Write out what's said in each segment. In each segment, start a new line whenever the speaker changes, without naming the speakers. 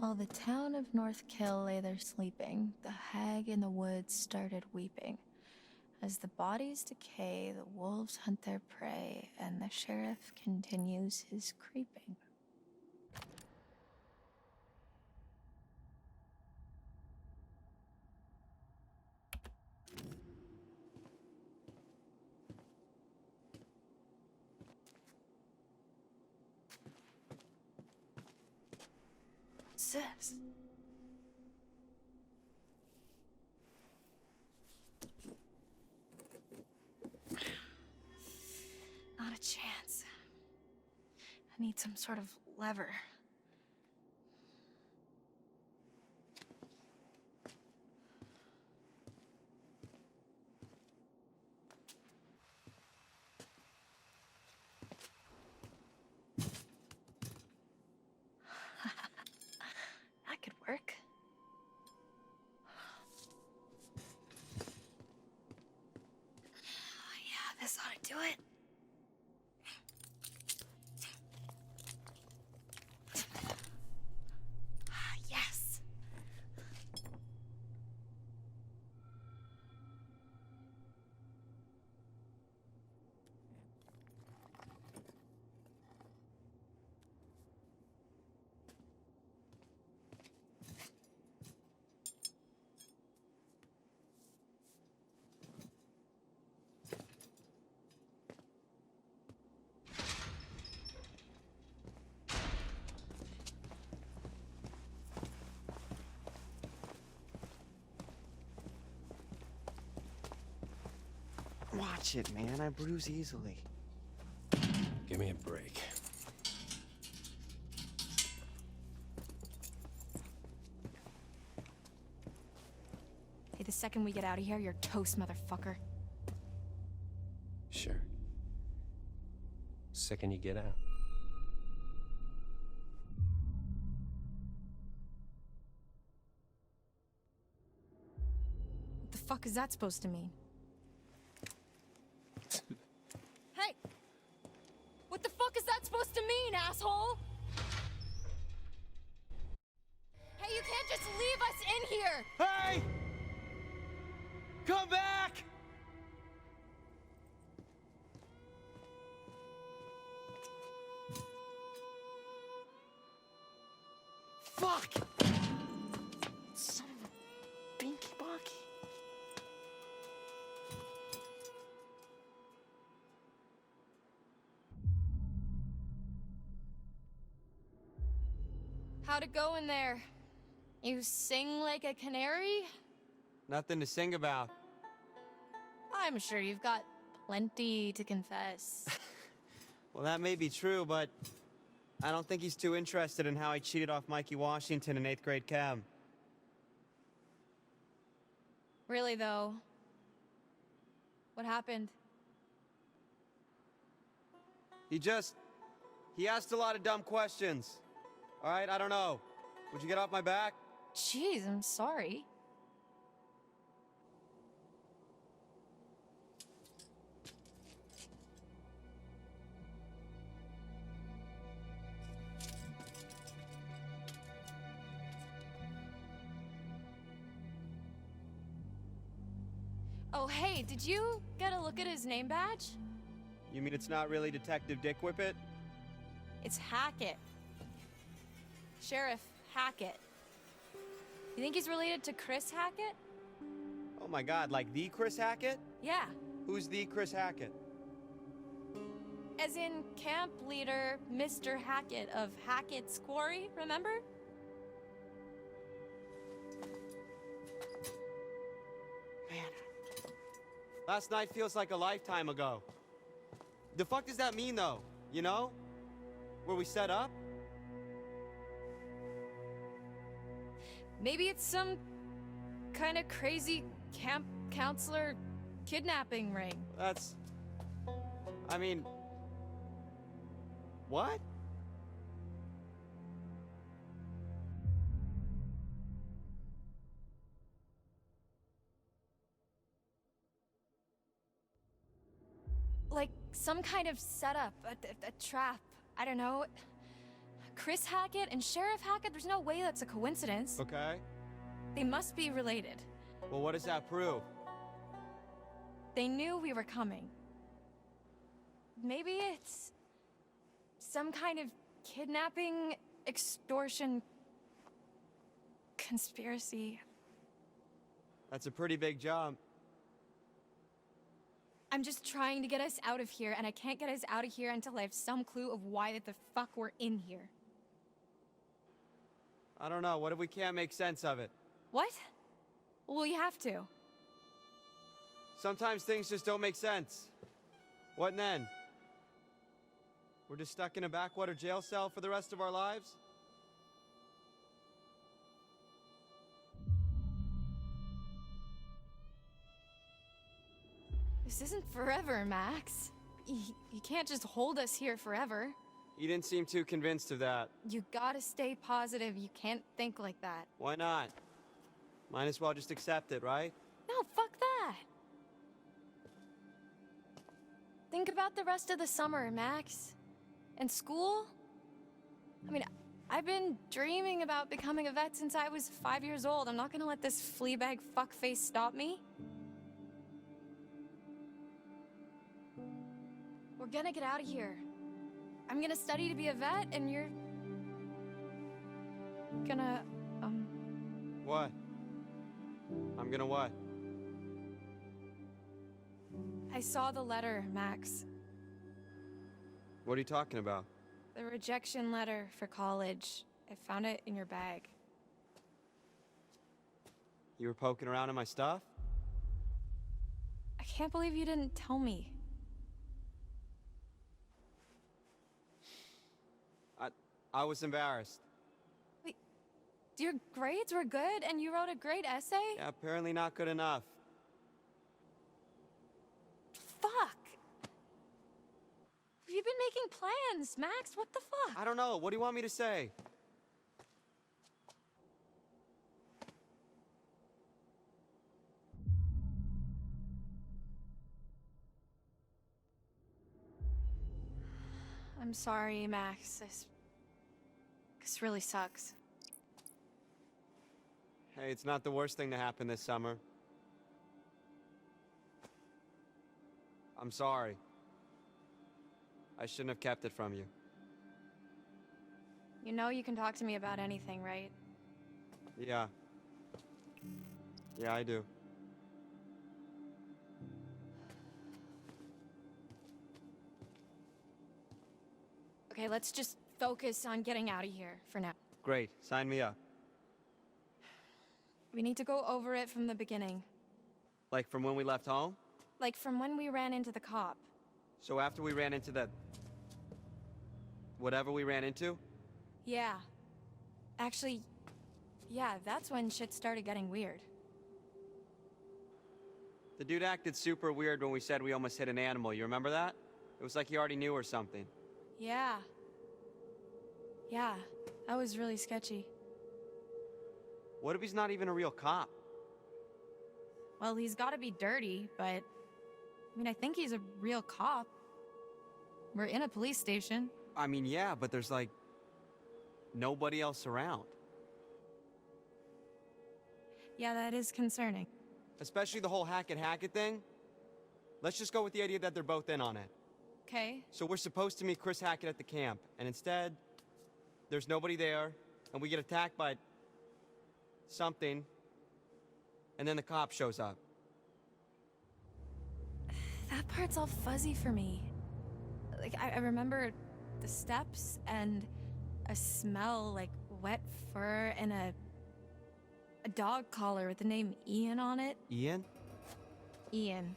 While the town of North Kill lay there sleeping, the hag in the woods started weeping. As the bodies decay, the wolves hunt their prey, and the sheriff continues his creeping. What's this? Not a chance. I need some sort of lever. That could work. Yeah, this ought to do it. Yes.
Watch it, man. I bruise easily.
Give me a break.
Hey, the second we get out of here, you're toast, motherfucker.
Sure. Second you get out.
What the fuck is that supposed to mean? Hey! What the fuck is that supposed to mean, asshole? Hey, you can't just leave us in here!
Hey! Come back! Fuck! Son of a binky bonky.
How'd it go in there? You sing like a canary?
Nothing to sing about.
I'm sure you've got plenty to confess.
Well, that may be true, but I don't think he's too interested in how I cheated off Mikey Washington in 8th grade chem.
Really, though? What happened?
He asked a lot of dumb questions. All right, I don't know. Would you get off my back?
Jeez, I'm sorry. Oh, hey, did you get a look at his name badge?
You mean it's not really Detective Dick Whippet?
It's Hackett. Sheriff Hackett. You think he's related to Chris Hackett?
Oh my god, like the Chris Hackett?
Yeah.
Who's the Chris Hackett?
As in camp leader Mr. Hackett of Hackett's Quarry, remember?
Man, last night feels like a lifetime ago. The fuck does that mean, though? You know? Were we set up?
Maybe it's some kind of crazy camp counselor kidnapping ring.
I mean... What?
Like some kind of setup, a trap. I don't know. Chris Hackett and Sheriff Hackett, there's no way that's a coincidence.
Okay?
They must be related.
Well, what does that prove?
They knew we were coming. Maybe it's some kind of kidnapping, extortion, conspiracy.
That's a pretty big jump.
I'm just trying to get us out of here, and I can't get us out of here until I have some clue of why the fuck we're in here.
I don't know, what if we can't make sense of it?
What? Well, we have to.
Sometimes things just don't make sense. What then? We're just stuck in a backwater jail cell for the rest of our lives?
This isn't forever, Max. You can't just hold us here forever.
You didn't seem too convinced of that.
You gotta stay positive. You can't think like that.
Why not? Might as well just accept it, right?
No, fuck that. Think about the rest of the summer, Max. And school? I mean, I've been dreaming about becoming a vet since I was 5 years old. I'm not gonna let this fleabag fuckface stop me. We're gonna get out of here. I'm gonna study to be a vet, and you're gonna,
What? I'm gonna what?
I saw the letter, Max.
What are you talking about?
The rejection letter for college. I found it in your bag.
You were poking around in my stuff?
I can't believe you didn't tell me.
I was embarrassed.
Wait, your grades were good and you wrote a great essay?
Yeah, apparently not good enough.
Fuck! You've been making plans, Max. What the fuck?
I don't know. What do you want me to say?
I'm sorry, Max. This really sucks.
Hey, it's not the worst thing to happen this summer. I'm sorry. I shouldn't have kept it from you.
You know you can talk to me about anything, right?
Yeah. Yeah, I do.
Okay, let's just focus on getting out of here for now.
Great. Sign me up.
We need to go over it from the beginning.
Like from when we left home?
Like from when we ran into the cop.
So after we ran into that... whatever we ran into?
Yeah. Actually, yeah, that's when shit started getting weird.
The dude acted super weird when we said we almost hit an animal. You remember that? It was like he already knew or something.
Yeah. Yeah, that was really sketchy.
What if he's not even a real cop?
Well, he's gotta be dirty, but... I mean, I think he's a real cop. We're in a police station.
I mean, yeah, but there's like... nobody else around.
Yeah, that is concerning.
Especially the whole Hackett thing. Let's just go with the idea that they're both in on it.
Okay.
So we're supposed to meet Chris Hackett at the camp, and instead, there's nobody there, and we get attacked by... something, and then the cop shows up.
That part's all fuzzy for me. Like, I remember the steps and a smell like wet fur and a dog collar with the name Ian on it.
Ian?
Ian.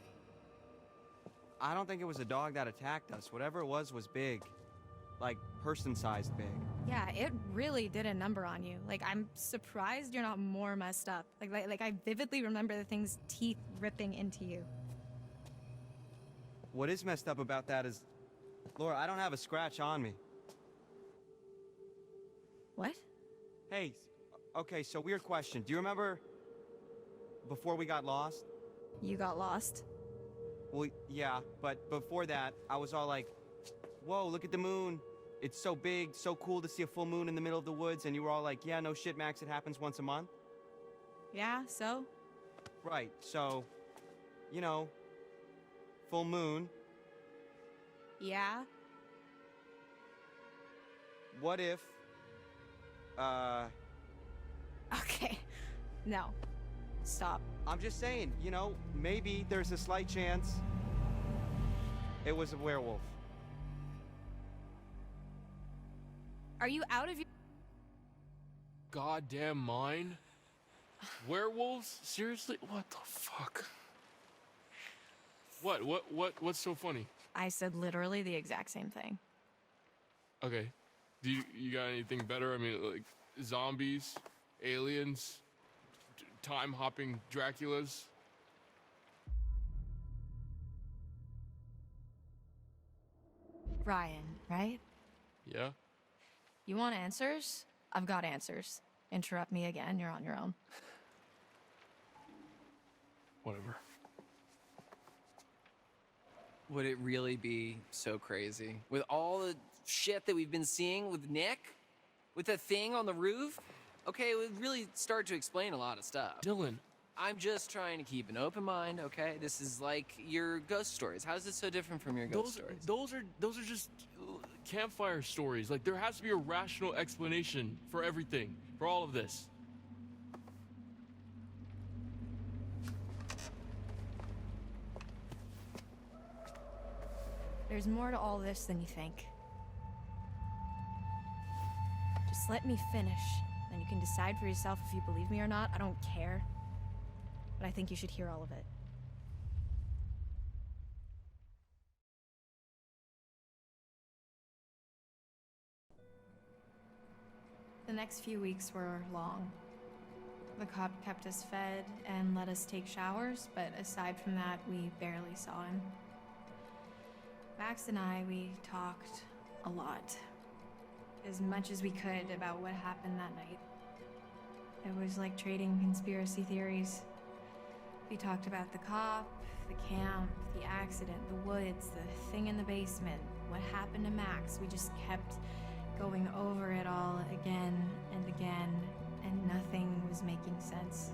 I don't think it was a dog that attacked us. Whatever it was big. Like, person-sized big.
Yeah, it really did a number on you. Like, I'm surprised you're not more messed up. Like I vividly remember the thing's teeth ripping into you.
What is messed up about that is... Laura, I don't have a scratch on me.
What?
Hey, okay, so weird question. Do you remember... before we got lost?
You got lost?
Well, yeah, but before that, I was all like... Whoa, look at the moon. it's so big, so cool to see a full moon in the middle of the woods, and you were all like, yeah, no shit, Max, it happens once a month?
Yeah, so?
Right, so, you know, full moon.
Yeah?
What if,
Okay. No. Stop.
I'm just saying, you know, maybe there's a slight chance it was a werewolf.
Are you out of your...
Goddamn mind? Werewolves? Seriously? What the fuck? What's so funny?
I said literally the exact same thing.
Okay. Do you got anything better? I mean, like zombies, aliens, time-hopping Draculas?
Ryan, right?
Yeah?
You want answers? I've got answers. Interrupt me again, you're on your own.
Whatever.
Would it really be so crazy? With all the shit that we've been seeing with Nick? With the thing on the roof? Okay, it would really start to explain a lot of stuff.
Dylan.
I'm just trying to keep an open mind, okay? This is like your ghost stories. How is this so different from your ghost stories?
Those are just campfire stories. Like, there has to be a rational explanation for everything, for all of this.
There's more to all this than you think. Just let me finish, then you can decide for yourself if you believe me or not. I don't care. But I think you should hear all of it. The next few weeks were long. The cop kept us fed and let us take showers, but aside from that, we barely saw him. Max and I, we talked a lot. As much as we could about what happened that night. It was like trading conspiracy theories. We talked about the cop, the camp, the accident, the woods, the thing in the basement, what happened to Max. We just kept going over it all again and again, and nothing was making sense.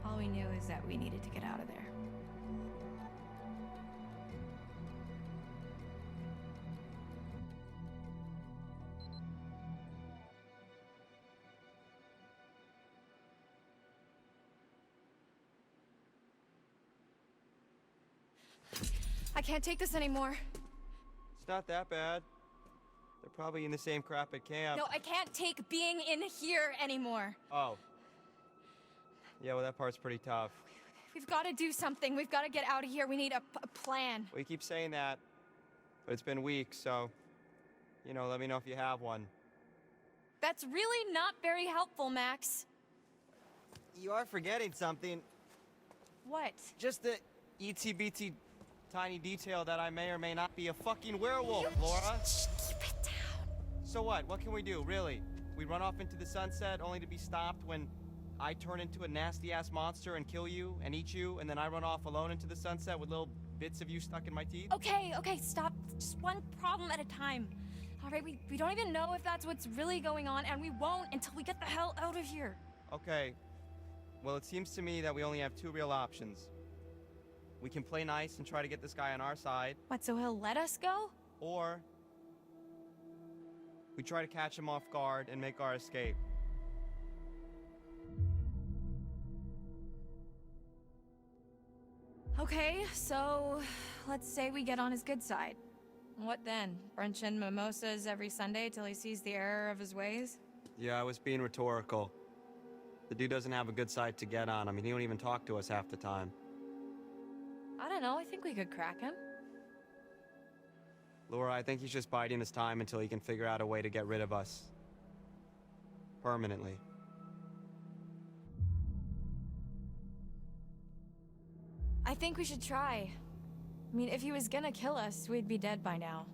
All we knew is that we needed to get out of there. I can't take this anymore.
It's not that bad. They're probably in the same crap at camp.
No, I can't take being in here anymore.
Oh. Yeah, well, that part's pretty tough.
We've got to do something. We've got to get out of here. We need a plan.
We keep saying that, but it's been weeks, so, you know, let me know if you have one.
That's really not very helpful, Max.
You are forgetting something.
What?
Just the ETBT tiny detail that I may or may not be a fucking werewolf, Laura.
Keep it down.
So what? What can we do, really? We run off into the sunset only to be stopped when I turn into a nasty-ass monster and kill you and eat you, and then I run off alone into the sunset with little bits of you stuck in my teeth?
Okay, stop. Just one problem at a time. All right, we don't even know if that's what's really going on, and we won't until we get the hell out of here.
Okay. Well, it seems to me that we only have two real options. We can play nice and try to get this guy on our side,
What, so he'll let us go?
or we try to catch him off guard and make our escape.
Okay, so let's say we get on his good side. What then? Brunch and mimosas every Sunday till he sees the error of his ways?
Yeah, I was being rhetorical. The dude doesn't have a good side to get on. I mean, he don't even talk to us half the time.
I don't know, I think we could crack him.
Laura, I think he's just biding his time until he can figure out a way to get rid of us. Permanently.
I think we should try. I mean, if he was gonna kill us, we'd be dead by now.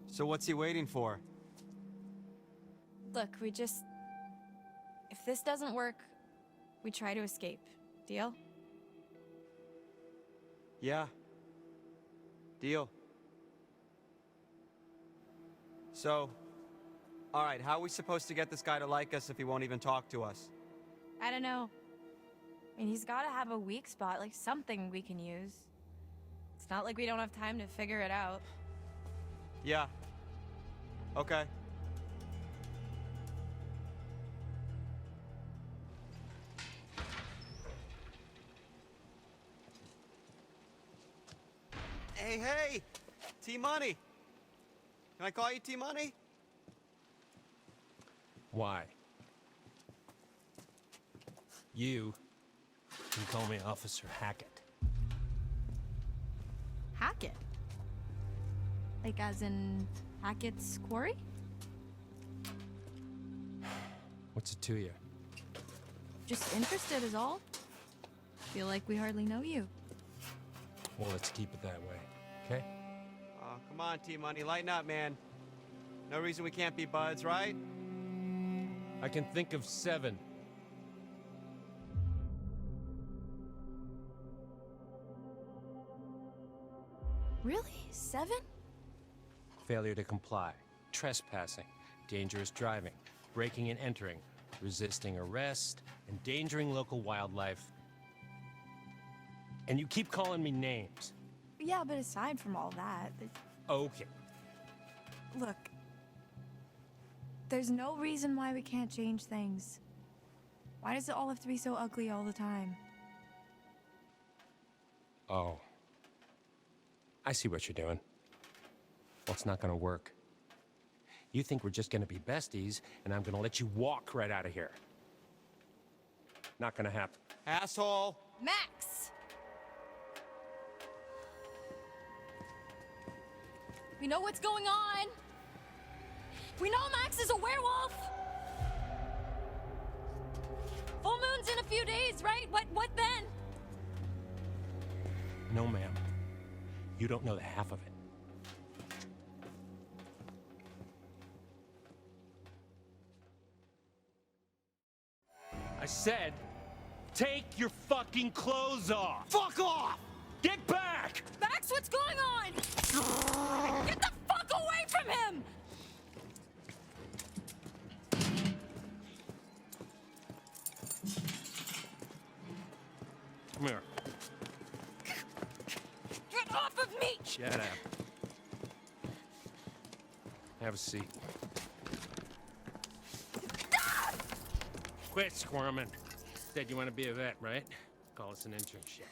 So what's he waiting for?
Look, we just... If this doesn't work, we try to escape. Deal?
Yeah. Deal. So, alright, how are we supposed to get this guy to like us if he won't even talk to us?
I don't know. I mean, he's gotta have a weak spot, like something we can use. It's not like we don't have time to figure it out.
Yeah. Okay. Hey, hey! T-Money! Can I call you T-Money?
Why? You can call me Officer Hackett.
Hackett? Like as in Hackett's Quarry?
What's it to you?
Just interested is all. Feel like we hardly know you.
Well, let's keep it that way, okay?
Oh, come on, T-Money, lighten up, man. No reason we can't be buds, right?
I can think of 7.
Really? 7?
Failure to comply, trespassing, dangerous driving, breaking and entering, resisting arrest, endangering local wildlife. And you keep calling me names.
Yeah, but aside from all that,
Okay.
look. There's no reason why we can't change things. Why does it all have to be so ugly all the time?
Oh. I see what you're doing. Well, it's not gonna work. You think we're just gonna be besties, and I'm gonna let you walk right out of here. Not gonna happen.
Asshole!
Max! We know what's going on. We know Max is a werewolf. Full moon's in a few days, right? What then?
No, ma'am. You don't know the half of it. I said, take your fucking clothes off!
Fuck off!
Get back!
Max, what's going on? Get the fuck away from him!
Come here.
Get off of me!
Shut up. Have a seat. Quit squirming. Said you want to be a vet, right? Call us an internship.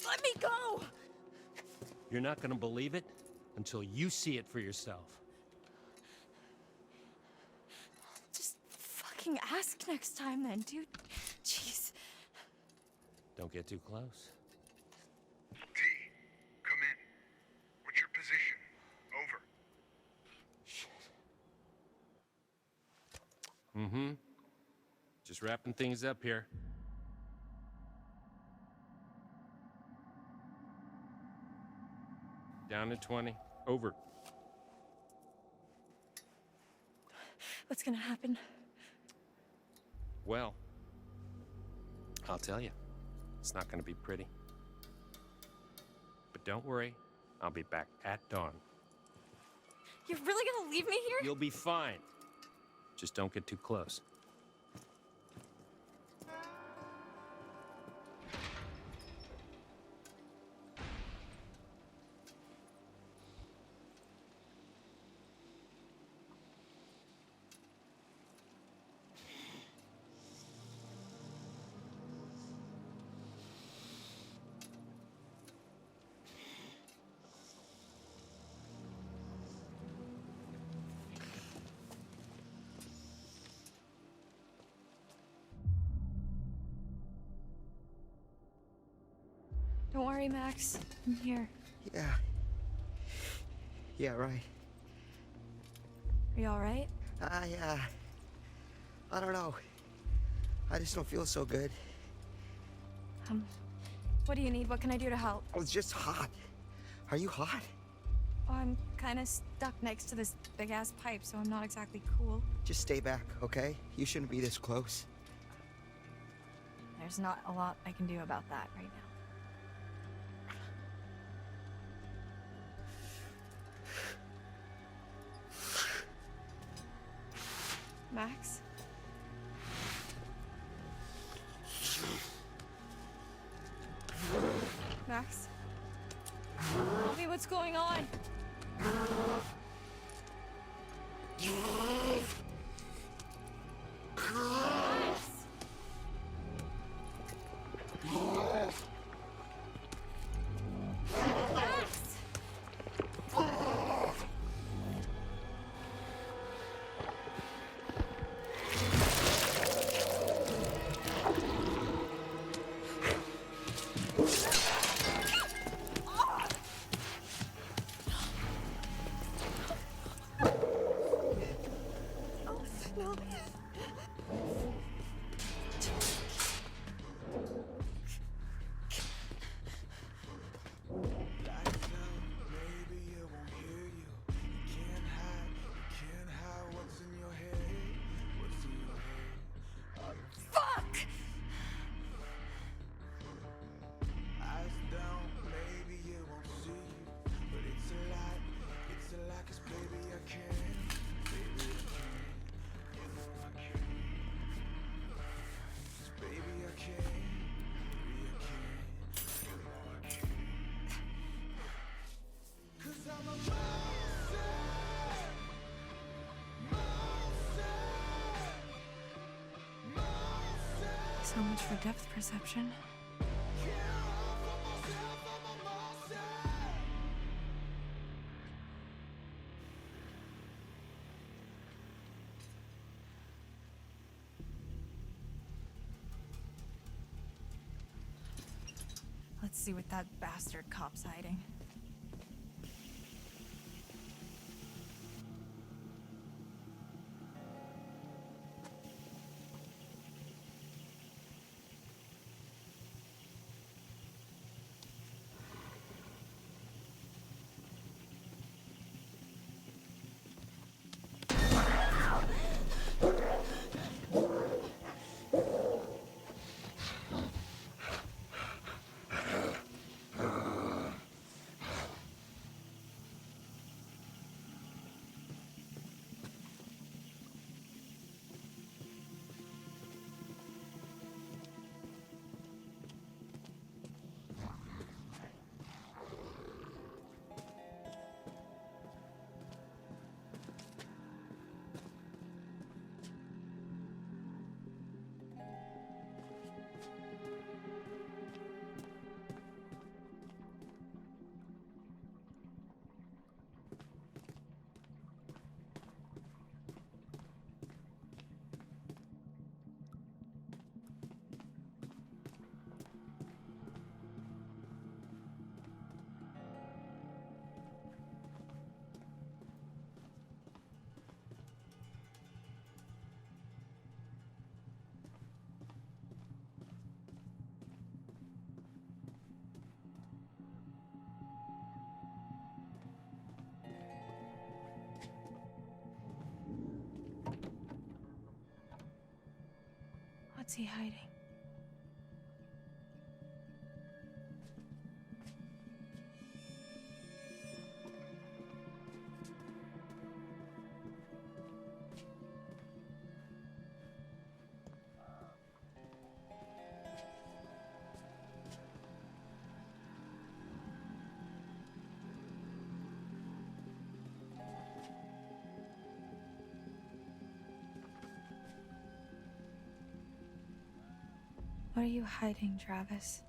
Let me go!
You're not gonna believe it until you see it for yourself.
Just fucking ask next time then, dude. Jeez.
Don't get too close.
T, come in. What's your position? Over.
Mm-hmm. Just wrapping things up here. Down to 20. Over.
What's gonna happen?
Well, I'll tell you. It's not gonna be pretty. But don't worry. I'll be back at dawn.
You're really gonna leave me here?
You'll be fine. Just don't get too close.
Don't worry, Max. I'm here.
Yeah. Yeah, right.
Are you alright?
I don't know. I just don't feel so good.
What do you need? What can I do to help?
I was just hot. Are you hot?
Oh, I'm kind of stuck next to this big-ass pipe, so I'm not exactly cool.
Just stay back, okay? You shouldn't be this close.
There's not a lot I can do about that right now. Max? Max? Tell me what's going on. So much for depth perception. Let's see what that bastard cop's hiding. What's he hiding? What are you hiding, Travis?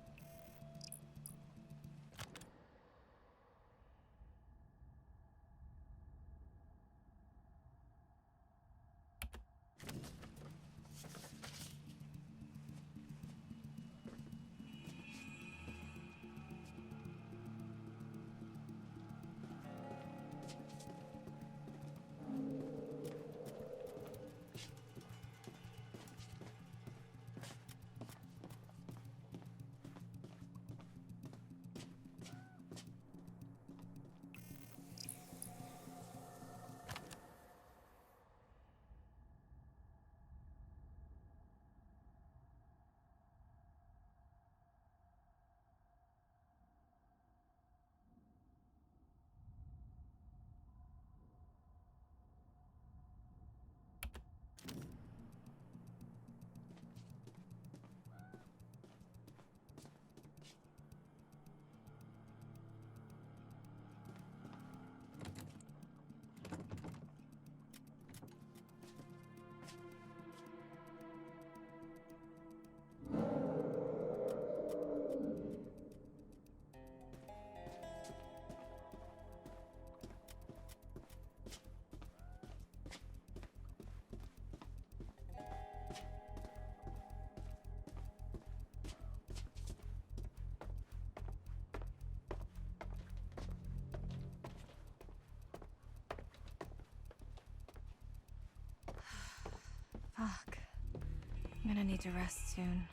Fuck. I'm gonna need to rest soon.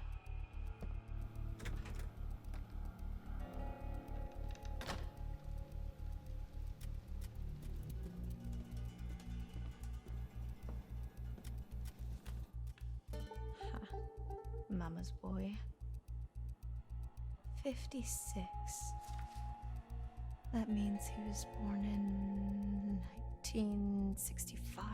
Huh. Mama's boy. 56. That means he was born in 1965.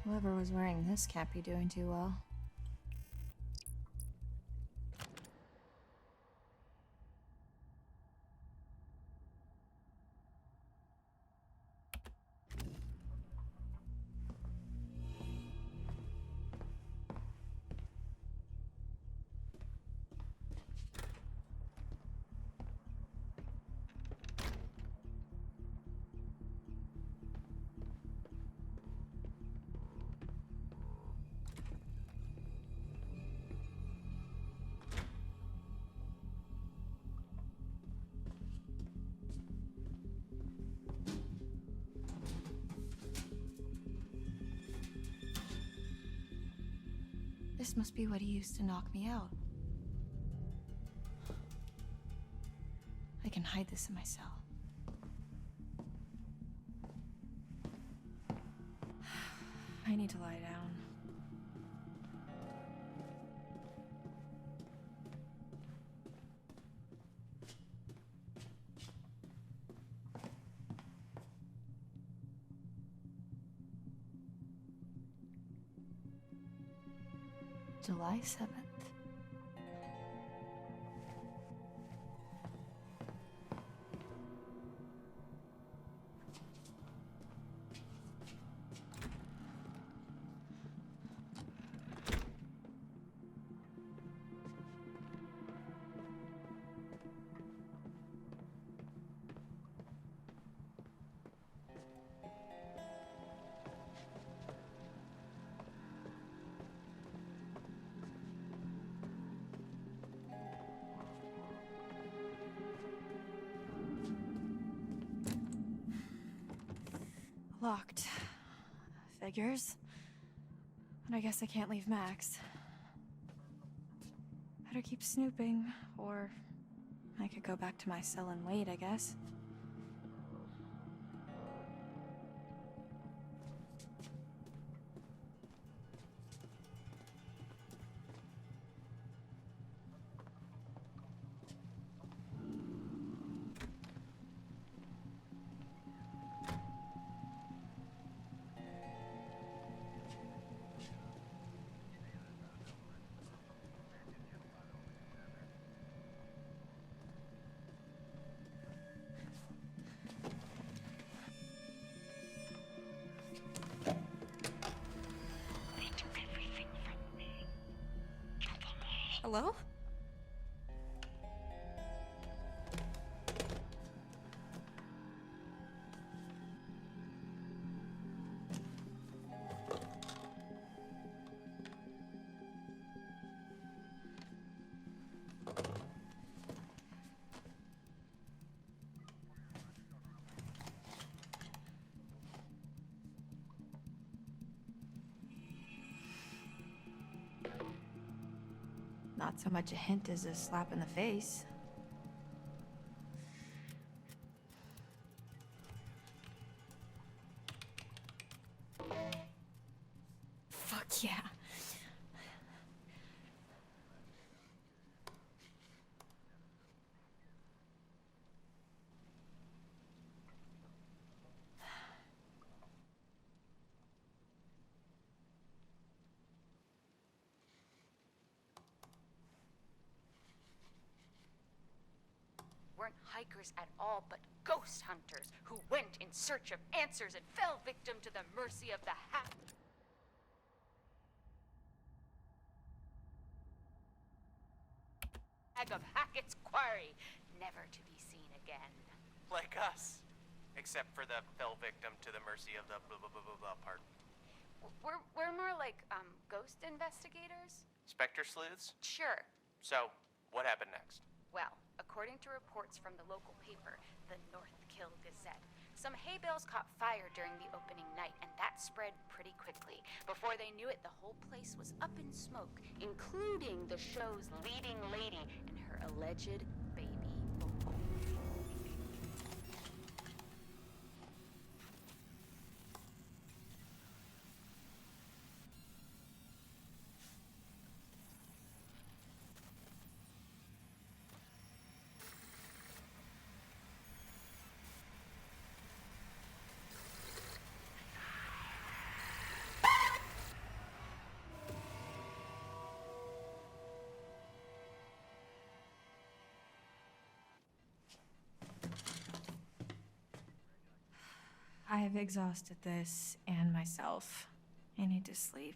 Whoever was wearing this can't be doing too well. This must be what he used to knock me out. I can hide this in my cell. I need to lie down. July 7th. Locked. Figures. But I guess I can't leave Max. Better keep snooping, or I could go back to my cell and wait, I guess. Hello? Not so much a hint as a slap in the face. Fuck Yeah.
Weren't hikers at all, but ghost hunters who went in search of answers and fell victim to the mercy of the hag of Hackett's Quarry, never to be seen again.
Like us. Except for the fell victim to the mercy of the blah blah blah blah blah part.
We're more like, ghost investigators?
Spectre sleuths?
Sure.
So, what happened next?
Well, according to reports from the local paper, the North Kill Gazette, some hay bales caught fire during the opening night, and that spread pretty quickly. Before they knew it, the whole place was up in smoke, including the show's leading lady and her alleged baby bumble.
I've exhausted this and myself. I need to sleep.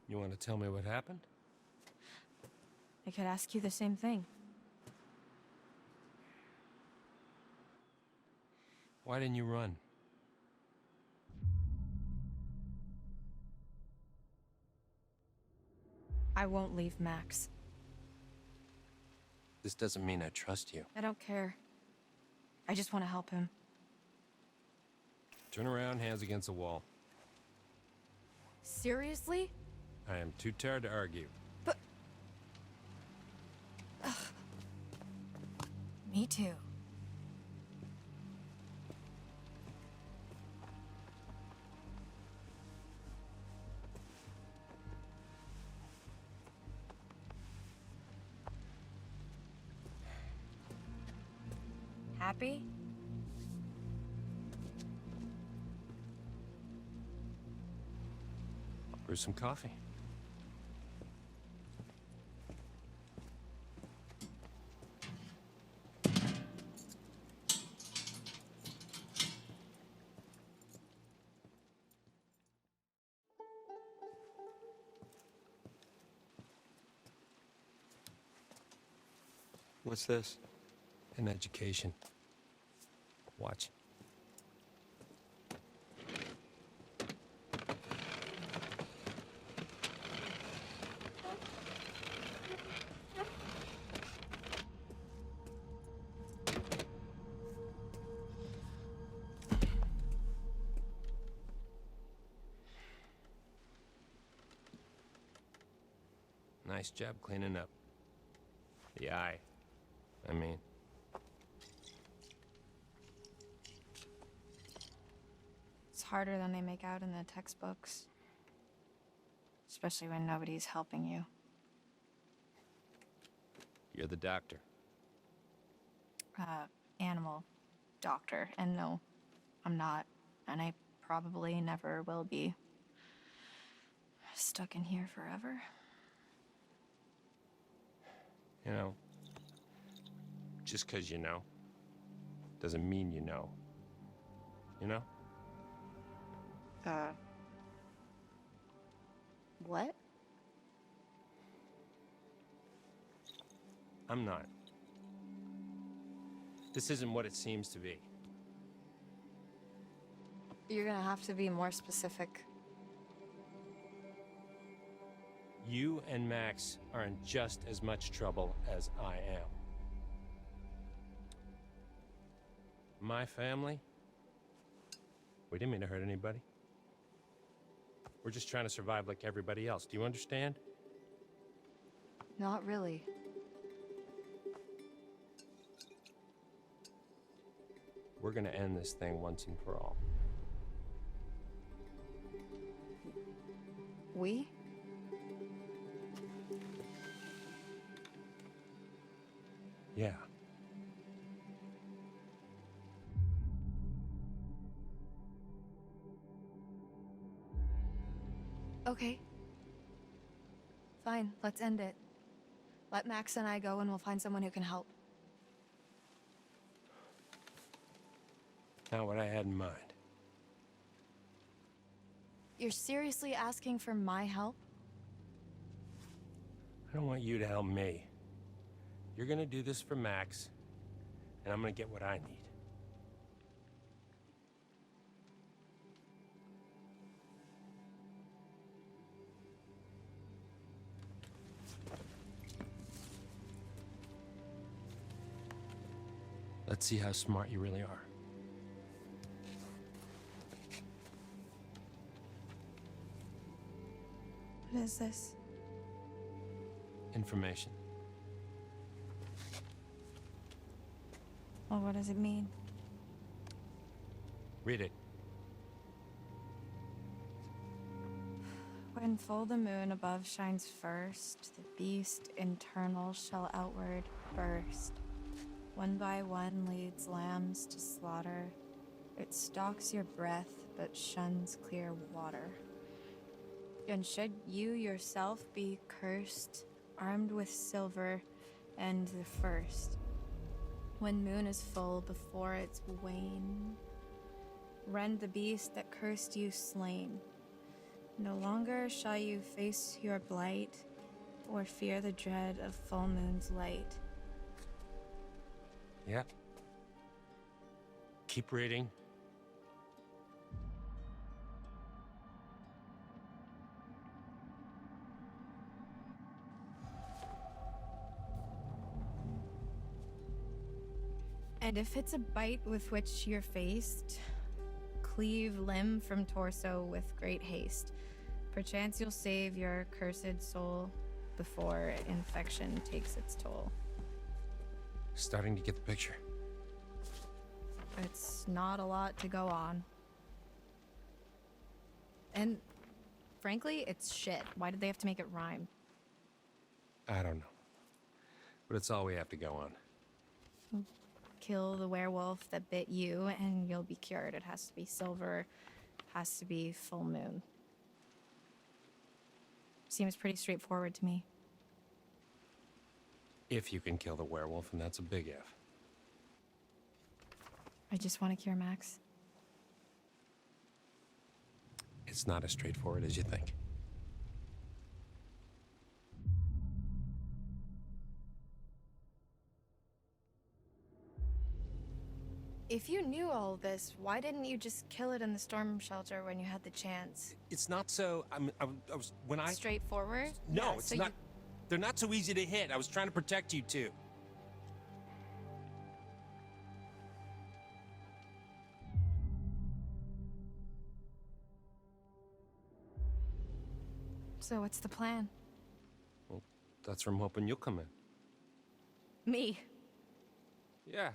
You want to tell me what happened?
I could ask you the same thing.
Why didn't you run?
I won't leave Max.
This doesn't mean I trust you.
I don't care. I just want to help him.
Turn around, hands against the wall.
Seriously?
I am too tired to argue.
Me too. Happy?
Brew some coffee.
What's this?
An education. Watch. Nice job cleaning up. The eye. I mean.
It's harder than they make out in the textbooks. Especially when nobody's helping you.
You're the doctor.
Animal doctor. And no, I'm not. And I probably never will be. Stuck in here forever.
You know, just 'cause you know, doesn't mean you know. You know?
What?
I'm not. This isn't what it seems to be.
You're gonna have to be more specific.
You and Max are in just as much trouble as I am. My family? We didn't mean to hurt anybody. We're just trying to survive like everybody else. Do you understand?
Not really.
We're gonna end this thing once and for all.
We?
Yeah.
Okay. Fine, let's end it. Let Max and I go and we'll find someone who can help.
Not what I had in mind.
You're seriously asking for my help?
I don't want you to help me. You're gonna do this for Max, and I'm gonna get what I need. Let's see how smart you really are.
What is this?
Information.
Well, what does it mean?
Read it.
When full the moon above shines first, the beast internal shall outward burst. One by one leads lambs to slaughter. It stalks your breath, but shuns clear water. And should you yourself be cursed, armed with silver and the first, when moon is full before its wane, rend the beast that cursed you slain. No longer shall you face your blight, or fear the dread of full moon's light.
Yeah. Keep reading.
And if it's a bite with which you're faced, cleave limb from torso with great haste. Perchance you'll save your cursed soul before infection takes its toll.
Starting to get the picture.
It's not a lot to go on. And frankly, it's shit. Why did they have to make it rhyme?
I don't know. But it's all we have to go on.
Kill the werewolf that bit you and you'll be cured. It has to be silver, has to be full moon. Seems pretty straightforward to me.
If you can kill the werewolf, and that's a big if.
I just want to cure Max.
It's not as straightforward as you think.
If you knew all this, why didn't you just kill it in the storm shelter when you had the chance?
It's not so. I was when I.
Straightforward?
No,
Yeah,
it's
so
not. They're not so easy to hit. I was trying to protect you too.
So what's the plan?
Well, that's where I'm hoping you'll come in.
Me.
Yeah.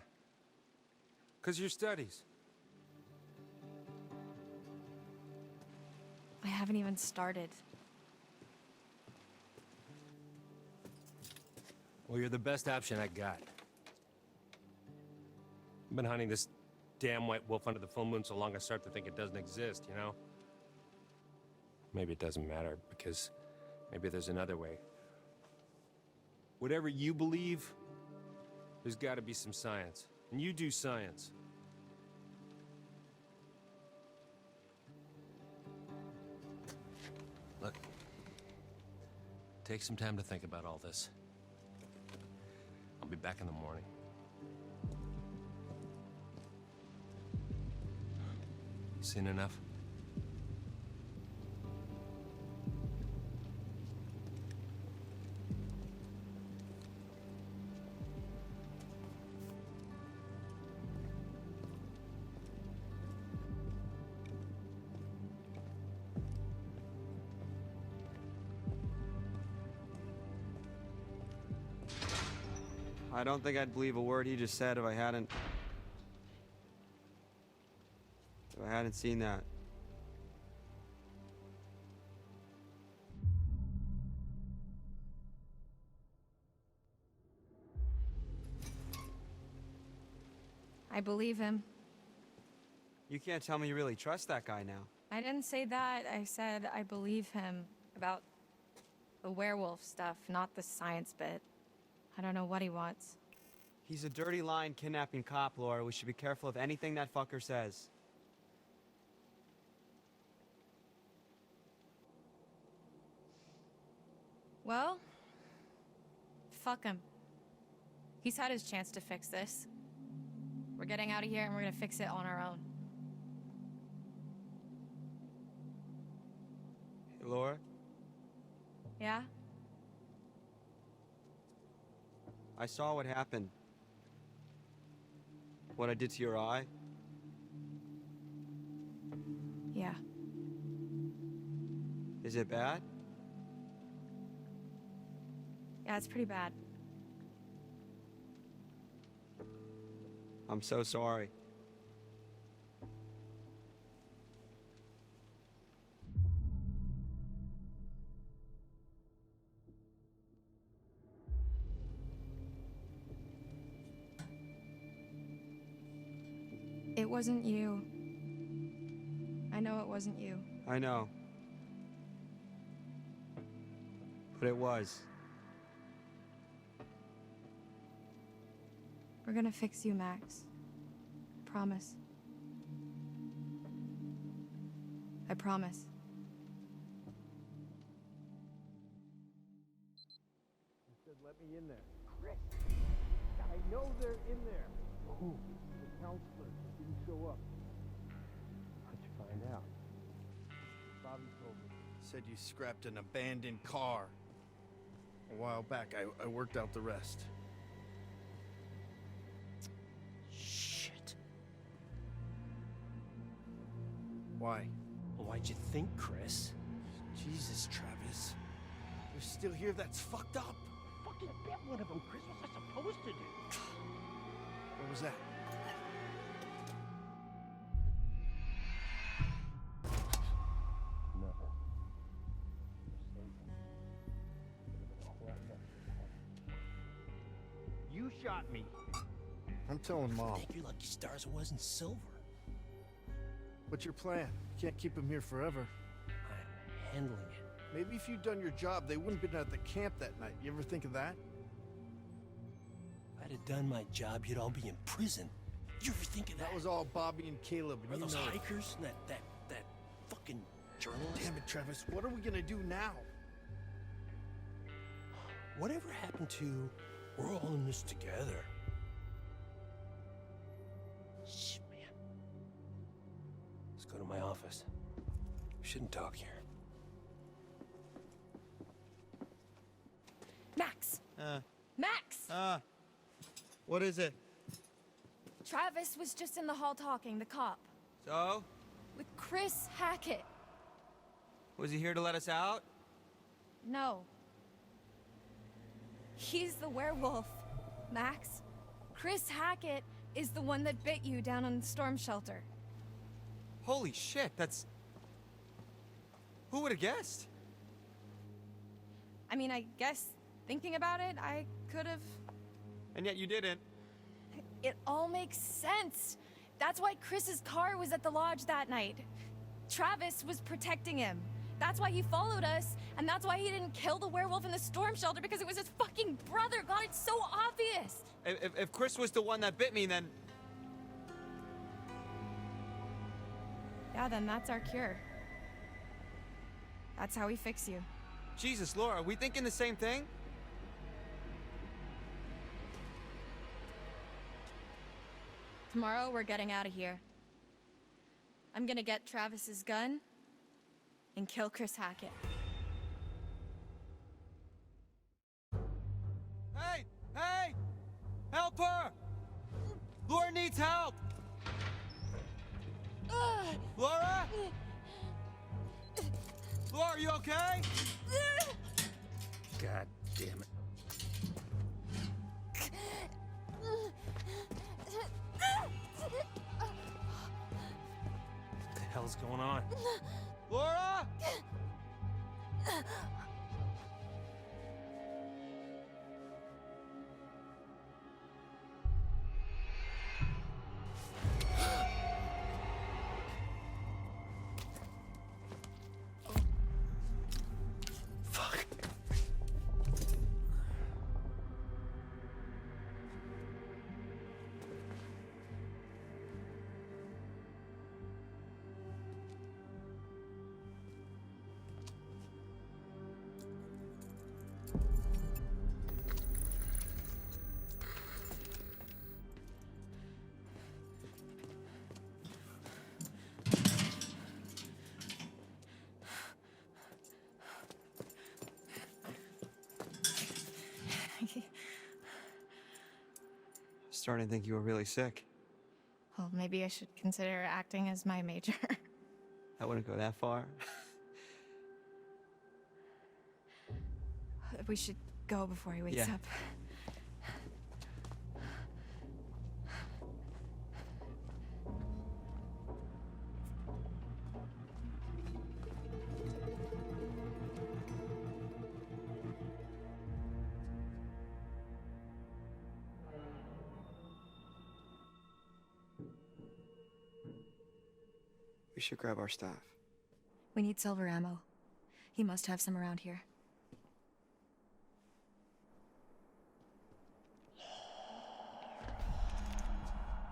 'Cause your studies.
I haven't even started.
Well, you're the best option I got. I've been hunting this damn white wolf under the full moon so long I start to think it doesn't exist, you know? Maybe it doesn't matter, because maybe there's another way. Whatever you believe, there's gotta be some science. And you do science. Look, take some time to think about all this. I'll be back in the morning. Seen enough?
I don't think I'd believe a word he just said if I hadn't seen that.
I believe him.
You can't tell me you really trust that guy now.
I didn't say that. I said I believe him about the werewolf stuff, not the science bit. I don't know what he wants.
He's a dirty lying kidnapping cop, Laura. We should be careful of anything that fucker says.
Well, fuck him. He's had his chance to fix this. We're getting out of here and we're gonna fix it on our own.
Hey, Laura?
Yeah?
I saw what happened. What I did to your eye.
Yeah.
Is it bad?
Yeah, it's pretty bad.
I'm so sorry.
It wasn't you. I know it wasn't you.
I know. But it was.
We're gonna fix you, Max. Promise. I promise.
He said, let me in there. Chris, I know they're in there. Who? The counselor didn't show up. How'd you find out? Bobby told me. Said you scrapped an abandoned car. A while back, I worked out the rest.
Shit.
Why?
Why'd you think, Chris?
Jesus, Travis. They're still here? That's fucked up.
Fucking bet one of them, Chris. What's I supposed to do?
What was that?
You shot me.
I'm telling Mom.
Thank your lucky stars it wasn't silver.
What's your plan? Can't keep him here forever.
I'm handling it.
Maybe if you'd done your job, they wouldn't have been at the camp that night. You ever think of that?
If I'd have done my job, you'd all be in prison. You ever think of that?
That was all Bobby and Caleb,
Are
and you
those
know it.
hikers and that fucking journalist?
Damn it, Travis. What are we gonna do now?
Whatever happened to we're all in this together? Shh, man.
Let's go to my office. We shouldn't talk here.
Max! Max!
What is it?
Travis was just in the hall talking, the cop.
So?
With Chris Hackett.
Was he here to let us out?
No. He's the werewolf.
Max, Chris Hackett is the one that bit you down on the storm shelter.
Holy shit, that's... Who would have guessed?
I mean, I guess thinking about it, I could have...
And yet you didn't.
It all makes sense. That's why Chris's car was at the lodge that night. Travis was protecting him. That's why he followed us, and that's why he didn't kill the werewolf in the storm shelter, because it was his fucking brother. God, it's so obvious.
If Chris was the one that bit me, then...
Yeah, then that's our cure. That's how we fix you.
Jesus, Laura, are we thinking the same thing?
Tomorrow, we're getting out of here. I'm gonna get Travis's gun and kill Chris Hackett.
Hey! Hey! Help her! Laura needs help! Laura? Laura, are you okay?
God damn it. What the hell's going on?
Laura?
Fuck.
Starting to think you were really sick.
Well, maybe I should consider acting as my major.
I wouldn't go that far.
We should go before he wakes
Yeah.
up.
We should grab our stuff.
We need silver ammo. He must have some around here.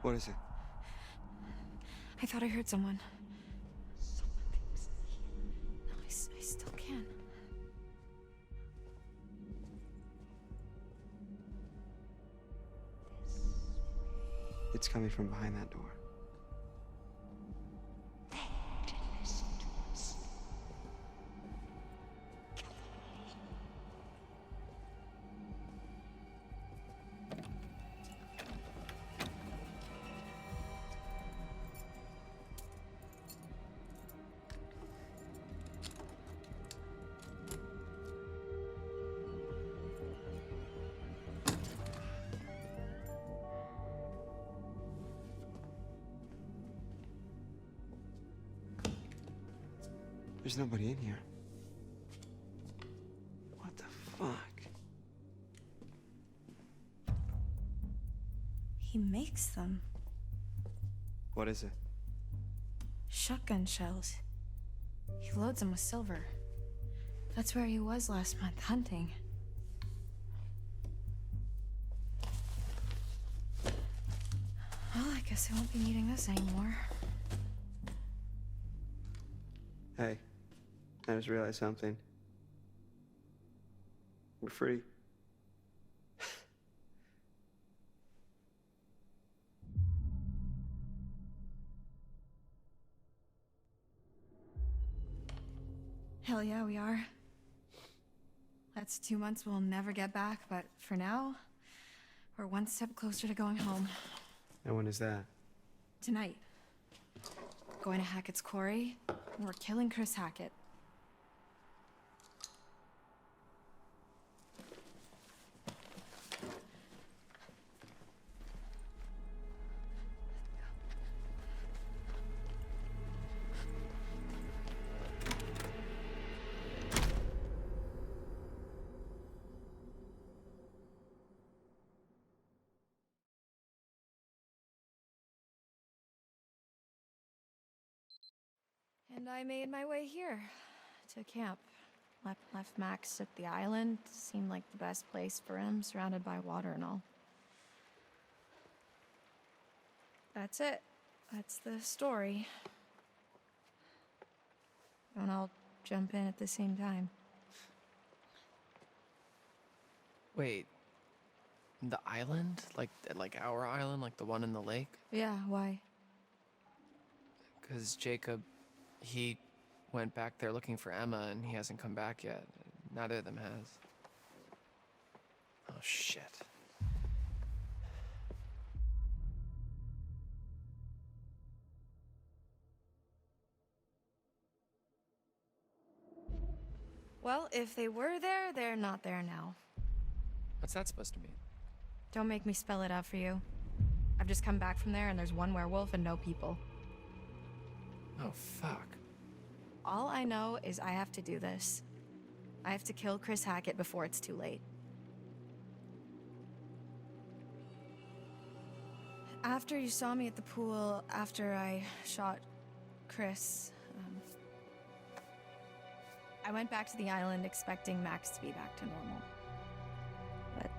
What is it?
I thought I heard someone. No, I still can.
It's coming from behind that door. There's nobody in here. What the fuck?
He makes them.
What is it?
Shotgun shells. He loads them with silver. That's where he was last month, hunting. Well, I guess I won't be needing this anymore.
Hey, I just realized something. We're free.
Hell yeah, we are. That's 2 months we'll never get back, but for now, we're one step closer to going home.
And when is that?
Tonight. Going to Hackett's Quarry, and we're killing Chris Hackett.
And I made my way here to camp. Left Max at the island. Seemed like the best place for him, surrounded by water and all. That's it. That's the story. Don't all jump in at the same time.
Wait, the island? Like our island, like the one in the lake?
Yeah, why?
Because Jacob, he went back there looking for Emma and he hasn't come back yet. Neither of them has. Oh, shit.
Well, if they were there, they're not there now.
What's that supposed to mean?
Don't make me spell it out for you. I've just come back from there and there's one werewolf and no people.
Oh, fuck.
All I know is I have to do this. I have to kill Chris Hackett before it's too late. After you saw me at the pool, after I shot Chris, I went back to the island expecting Max to be back to normal. But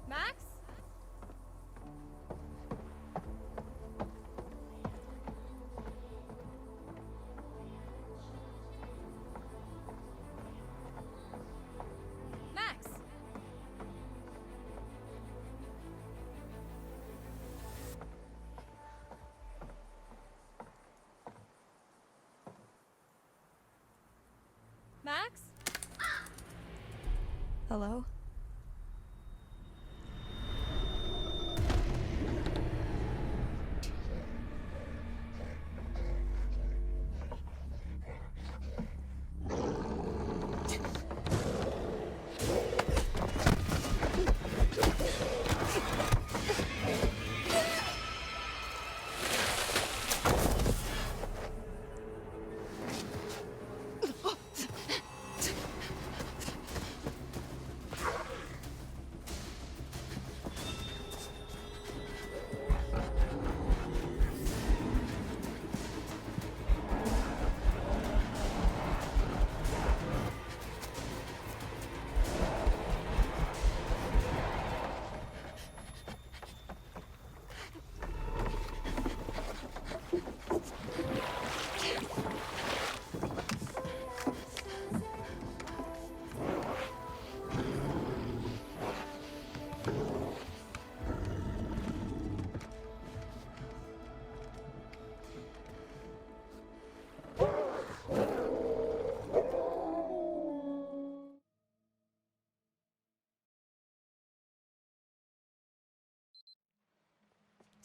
Max? Max? Max?
hello?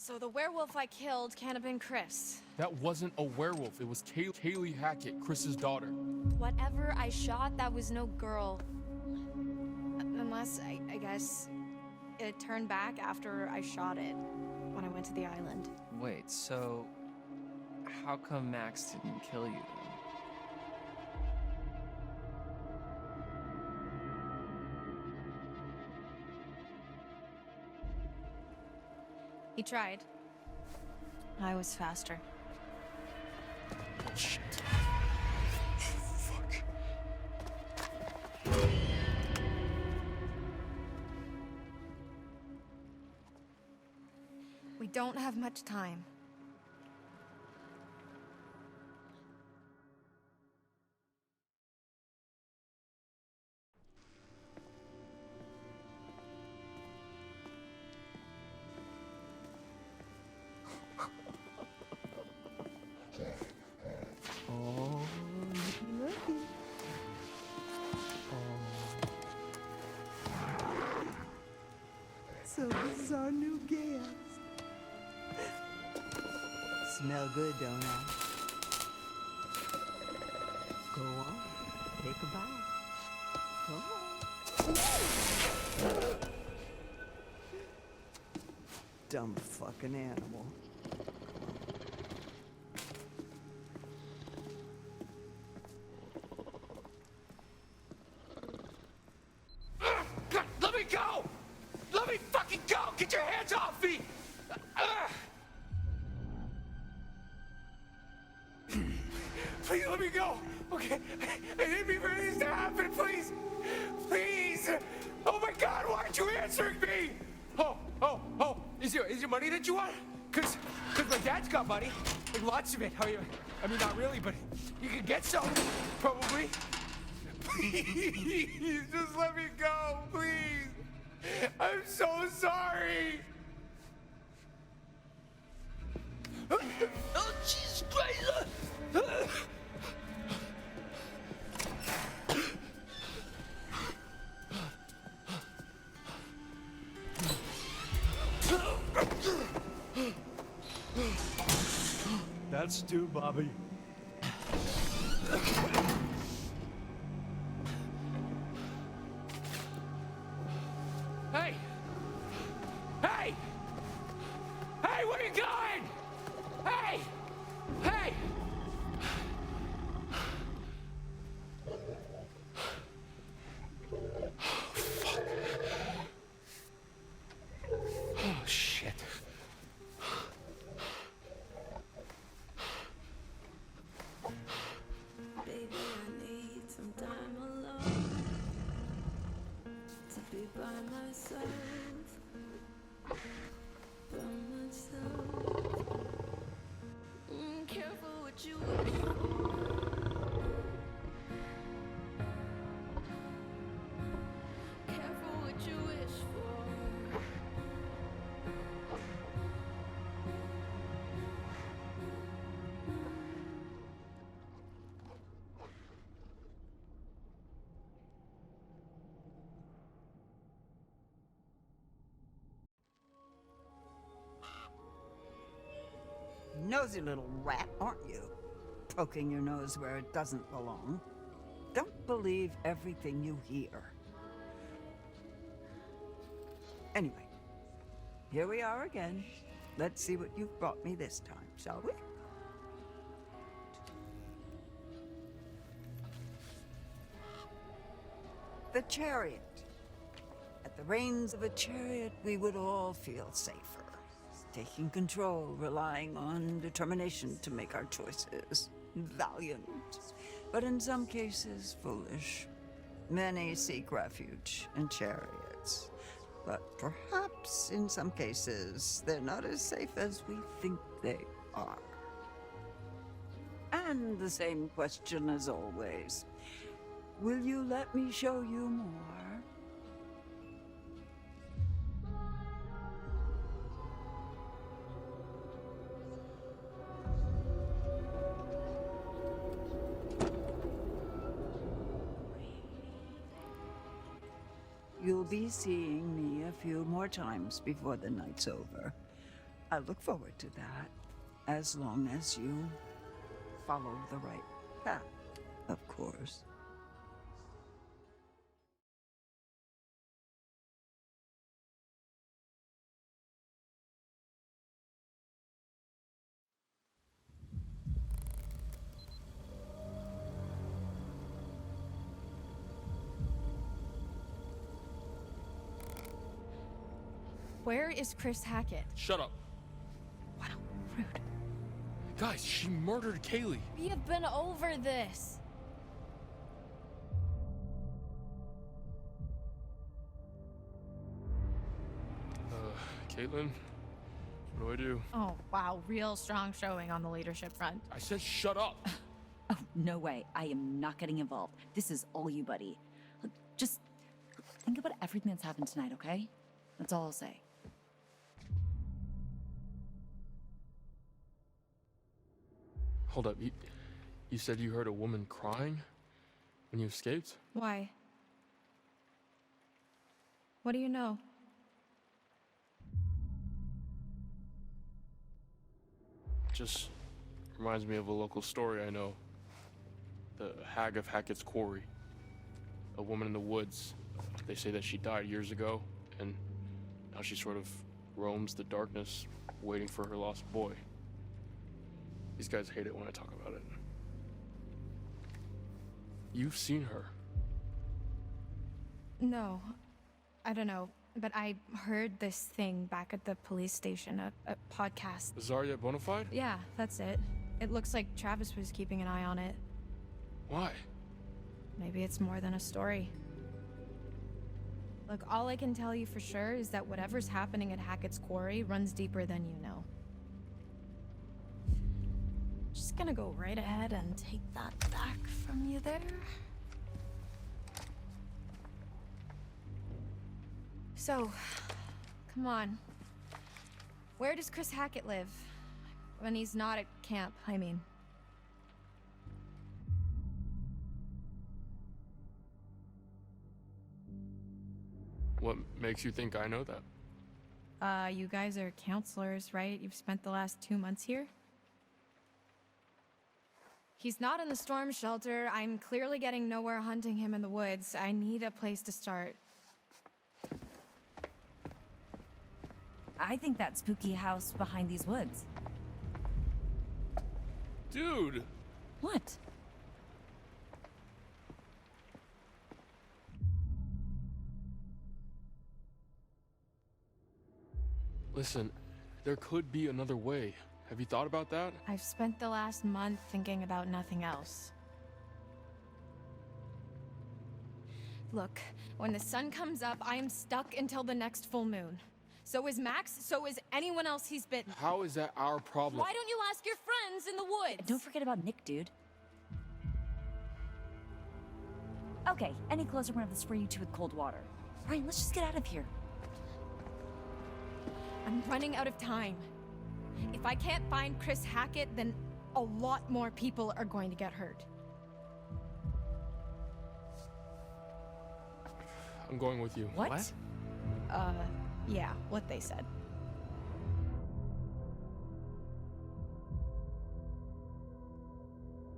So the werewolf I killed can't have been Chris.
That wasn't a werewolf. It was Kaylee Hackett, Chris's daughter.
Whatever I shot, that was no girl. Unless, I guess, it turned back after I shot it, when I went to the island.
Wait, so how come Max didn't kill you then?
He tried. I was faster.
Shit.
Fuck.
We don't have much time.
There's our new guest. Smell good, don't I? Go on, take a bite. Come on. Dumb fucking animal.
God, let me go! Let me fucking go! Get your hands off me! Please let me go! Okay? I didn't mean for this to happen, please! Please! Oh my God, why aren't you answering me? Oh, is your money that you want? Cause my dad's got money. Like lots of it. I mean, not really, but you can get some, probably. Please, just let me go, please. I'm so sorry. Oh, Jesus Christ!
That's due, Bobby.
Hey! Hey! Hey, where are you going? Hey! Hey! Fuck. Oh, shit.
Baby, I need some time alone to be by myself. By myself. Careful what you wish for. Careful what you wish for.
Nosy little rat, aren't you? Poking your nose where it doesn't belong. Don't believe everything you hear. Anyway, here we are again. Let's see what you've brought me this time, shall we? The chariot. At the reins of a chariot, we would all feel safer. Taking control, relying on determination to make our choices. Valiant, but in some cases foolish. Many seek refuge in chariots, but perhaps in some cases they're not as safe as we think they are. And the same question as always. Will you let me show you more? You'll be seeing me a few more times before the night's over. I look forward to that, as long as you follow the right path, of course.
Where is Chris Hackett?
Shut up.
Wow, rude.
Guys, she murdered Kaylee.
We have been over this.
Caitlin, what do I do?
Oh, wow, real strong showing on the leadership front.
I said shut up.
Oh, no way. I am not getting involved. This is all you, buddy. Look, just think about everything that's happened tonight, okay? That's all I'll say.
Hold up, you said you heard a woman crying when you escaped?
Why? What do you know?
Just reminds me of a local story I know. The Hag of Hackett's Quarry. A woman in the woods. They say that she died years ago, and now she sort of roams the darkness, waiting for her lost boy. These guys hate it when I talk about it. You've seen her.
No, I don't know, but I heard this thing back at the police station, a podcast.
Zarya Bonafide?
Yeah, that's it. It looks like Travis was keeping an eye on it.
Why?
Maybe it's more than a story. Look, all I can tell you for sure is that whatever's happening at Hackett's Quarry runs deeper than you know. Just gonna go right ahead and take that back from you there. So, come on. Where does Chris Hackett live? When he's not at camp, I mean.
What makes you think I know that?
You guys are counselors, right? You've spent the last 2 months here? He's not in the storm shelter. I'm clearly getting nowhere hunting him in the woods. I need a place to start.
I think that spooky house behind these woods.
Dude!
What?
Listen, there could be another way. Have you thought about that?
I've spent the last month thinking about nothing else. Look, when the sun comes up, I am stuck until the next full moon. So is Max, so is anyone else he's bitten.
How is that our problem?
Why don't you ask your friends in the woods?
And don't forget about Nick, dude. Okay, any closer, we're gonna have to spray you two with cold water. Ryan, let's just get out of here.
I'm running out of time. If I can't find Chris Hackett, then a lot more people are going to get hurt.
I'm going with you.
What?
Yeah, what they said.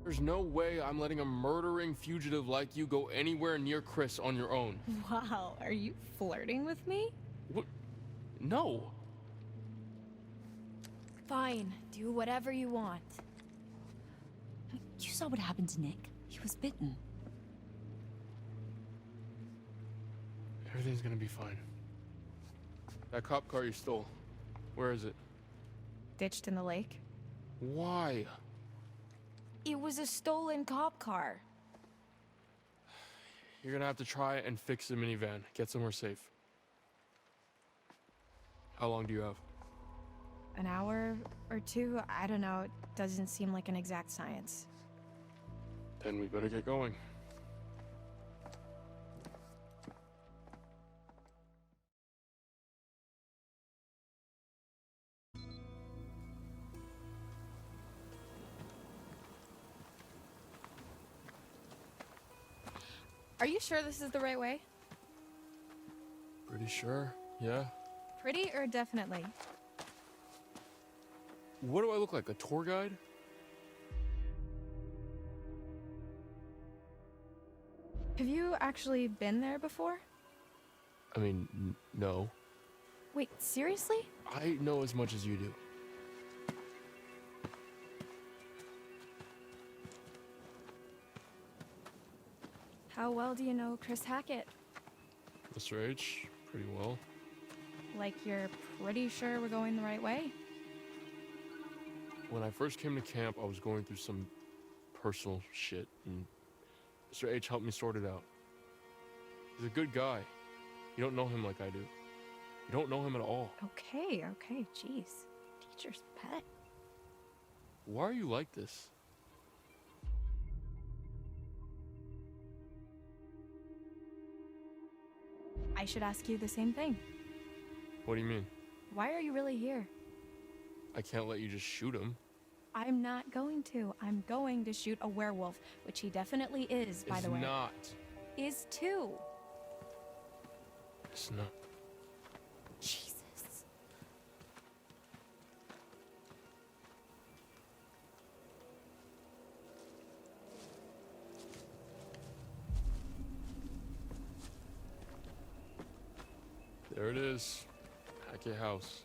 There's no way I'm letting a murdering fugitive like you go anywhere near Chris on your own.
Wow, are you flirting with me?
What? No.
Fine, do whatever you want.
You saw what happened to Nick. He was bitten.
Everything's gonna be fine. That cop car you stole, where is it?
Ditched in the lake?
Why?
It was a stolen cop car.
You're gonna have to try and fix the minivan. Get somewhere safe. How long do you have?
An hour or two? I don't know. It doesn't seem like an exact science.
Then we better get going.
Are you sure this is the right way?
Pretty sure, yeah.
Pretty or definitely?
What do I look like, a tour guide?
Have you actually been there before?
I mean, no.
Wait, seriously?
I know as much as you do.
How well do you know Chris Hackett?
Mr. H, pretty well.
Like you're pretty sure we're going the right way?
When I first came to camp, I was going through some personal shit, and Mr. H helped me sort it out. He's a good guy. You don't know him like I do. You don't know him at all.
Okay, jeez. Teacher's pet.
Why are you like this?
I should ask you the same thing.
What do you mean?
Why are you really here?
I can't let you just shoot him.
I'm not going to. I'm going to shoot a werewolf, which he definitely is, by the way.
It's not.
Is too.
It's not.
Jesus.
it is. Hackett House.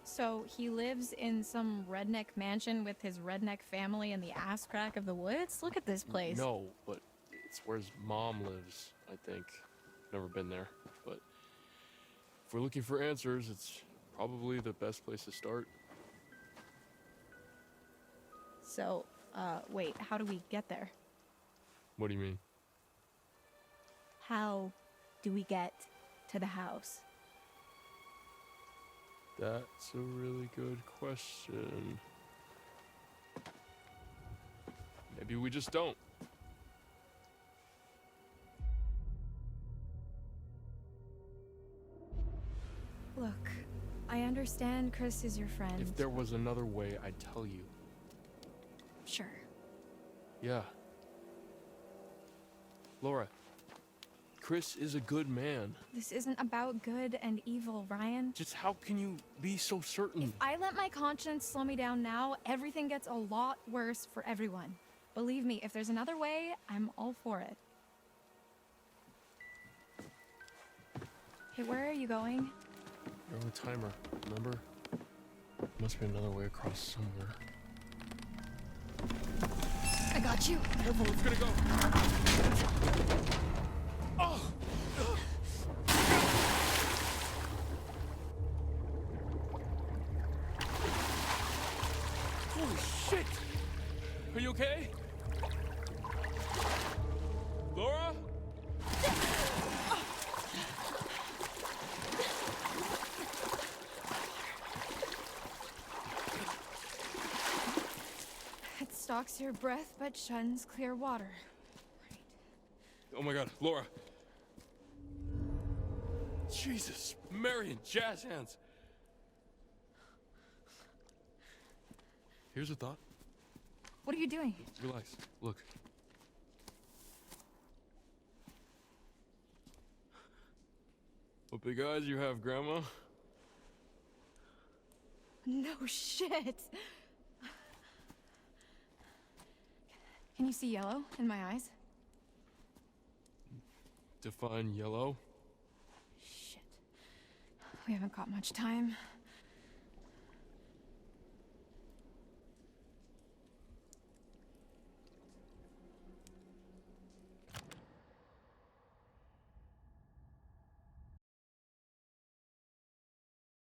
So he lives in some redneck mansion with his redneck family in the ass crack of the woods? Look at this place.
No, but it's where his mom lives, I think. Never been there, but if we're looking for answers, it's probably the best place to start.
So, wait, how do we get there?
What do you mean?
How do we get to the house?
That's a really good question. Maybe we just don't.
Look, I understand Chris is your friend.
If there was another way, I'd tell you.
Sure.
Yeah. Laura, Chris is a good man.
This isn't about good and evil, Ryan.
Just how can you be so certain?
If I let my conscience slow me down now, everything gets a lot worse for everyone. Believe me, if there's another way, I'm all for it. Hey, where are you going?
You're on the timer, remember? Must be another way across somewhere.
I got you.
Careful, it's gonna go. Oh! Holy shit! Are you okay? Laura?
It stalks your breath but shuns clear water.
Oh my god, Laura. Jesus, Marion, jazz hands. Here's a thought.
What are you doing?
Relax. Look. What big eyes you have, Grandma.
No shit. Can you see yellow in my eyes?
Define yellow.
Shit. We haven't got much time.